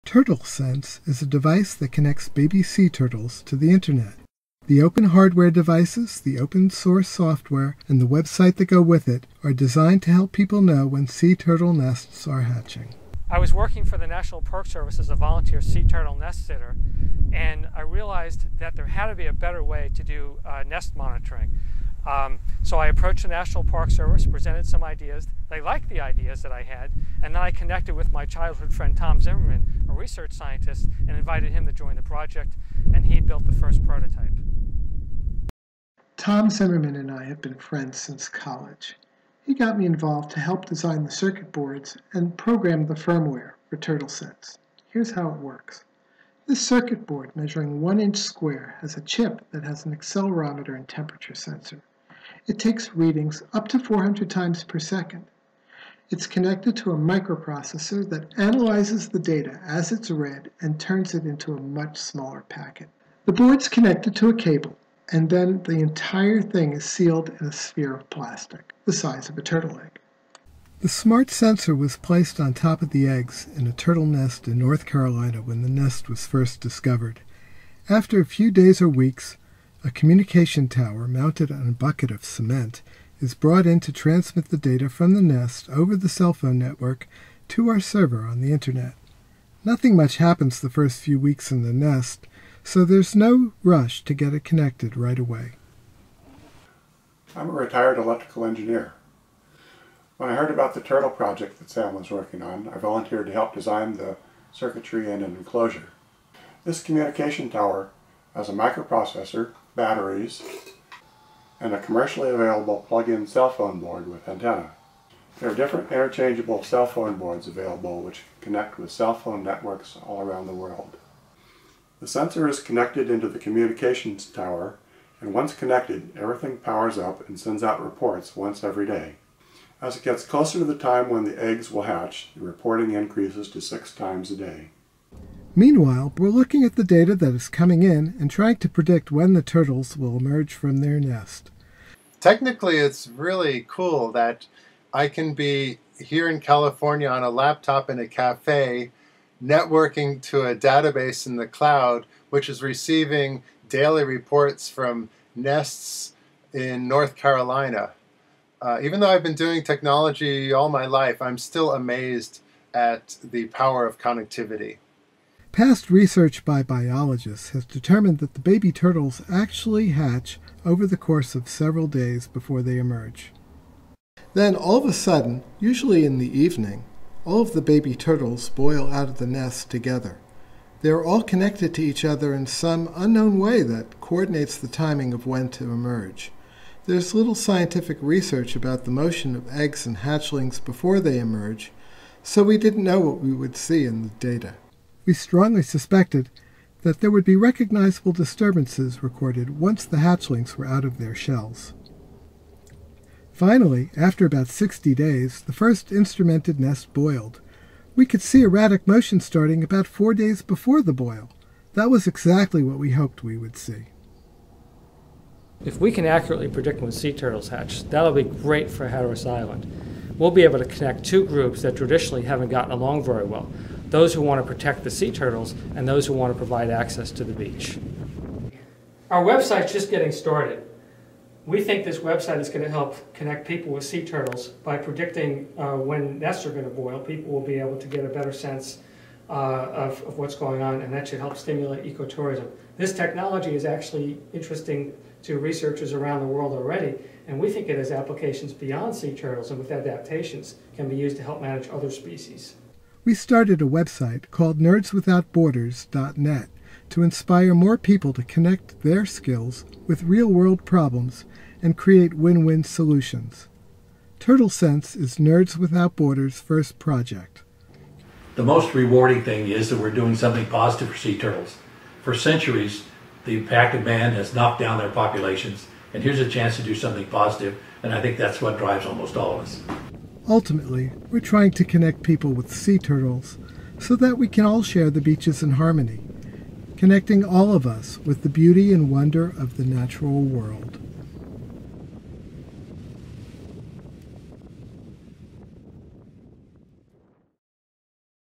TurtleSense is a device that connects baby sea turtles to the Internet. The open hardware devices, the open source software, and the website that go with it are designed to help people know when sea turtle nests are hatching. I was working for the National Park Service as a volunteer sea turtle nest sitter, and I realized that there had to be a better way to do nest monitoring. So I approached the National Park Service, presented some ideas. They liked the ideas that I had, and then I connected with my childhood friend Tom Zimmerman, a research scientist, and invited him to join the project, and he built the first prototype. Tom Zimmerman and I have been friends since college. He got me involved to help design the circuit boards and program the firmware for TurtleSense. Here's how it works. This circuit board, measuring 1 inch square, has a chip that has an accelerometer and temperature sensor. It takes readings up to 400 times per second. It's connected to a microprocessor that analyzes the data as it's read and turns it into a much smaller packet. The board's connected to a cable, and then the entire thing is sealed in a sphere of plastic, the size of a turtle egg. The smart sensor was placed on top of the eggs in a turtle nest in North Carolina when the nest was first discovered. After a few days or weeks, a communication tower mounted on a bucket of cement is brought in to transmit the data from the nest over the cell phone network to our server on the Internet. Nothing much happens the first few weeks in the nest, so there's no rush to get it connected right away. I'm a retired electrical engineer. When I heard about the turtle project that Sam was working on, I volunteered to help design the circuitry and an enclosure. This communication tower has a microprocessor, batteries, and a commercially available plug-in cell phone board with antenna. There are different interchangeable cell phone boards available which connect with cell phone networks all around the world. The sensor is connected into the communications tower, and once connected, everything powers up and sends out reports once every day. As it gets closer to the time when the eggs will hatch, the reporting increases to 6 times a day. Meanwhile, we're looking at the data that is coming in and trying to predict when the turtles will emerge from their nest. Technically, it's really cool that I can be here in California on a laptop in a cafe, networking to a database in the cloud, which is receiving daily reports from nests in North Carolina. Even though I've been doing technology all my life, I'm still amazed at the power of connectivity. Past research by biologists has determined that the baby turtles actually hatch over the course of several days before they emerge. Then, all of a sudden, usually in the evening, all of the baby turtles boil out of the nest together. They are all connected to each other in some unknown way that coordinates the timing of when to emerge. There's little scientific research about the motion of eggs and hatchlings before they emerge, so we didn't know what we would see in the data. We strongly suspected that there would be recognizable disturbances recorded once the hatchlings were out of their shells. Finally, after about 60 days, the first instrumented nest boiled. We could see erratic motion starting about 4 days before the boil. That was exactly what we hoped we would see. If we can accurately predict when sea turtles hatch, that'll be great for Hatteras Island. We'll be able to connect 2 groups that traditionally haven't gotten along very well. Those who want to protect the sea turtles and those who want to provide access to the beach. Our website's just getting started. We think this website is going to help connect people with sea turtles by predicting when nests are going to boil. People will be able to get a better sense of what's going on, and that should help stimulate ecotourism. This technology is actually interesting to researchers around the world already, and we think it has applications beyond sea turtles and with adaptations can be used to help manage other species. We started a website called nerdswithoutborders.net to inspire more people to connect their skills with real-world problems and create win-win solutions. TurtleSense is Nerds Without Borders' first project. The most rewarding thing is that we're doing something positive for sea turtles. For centuries, the impact of man has knocked down their populations, and here's a chance to do something positive, and I think that's what drives almost all of us. Ultimately, we're trying to connect people with sea turtles so that we can all share the beaches in harmony, connecting all of us with the beauty and wonder of the natural world.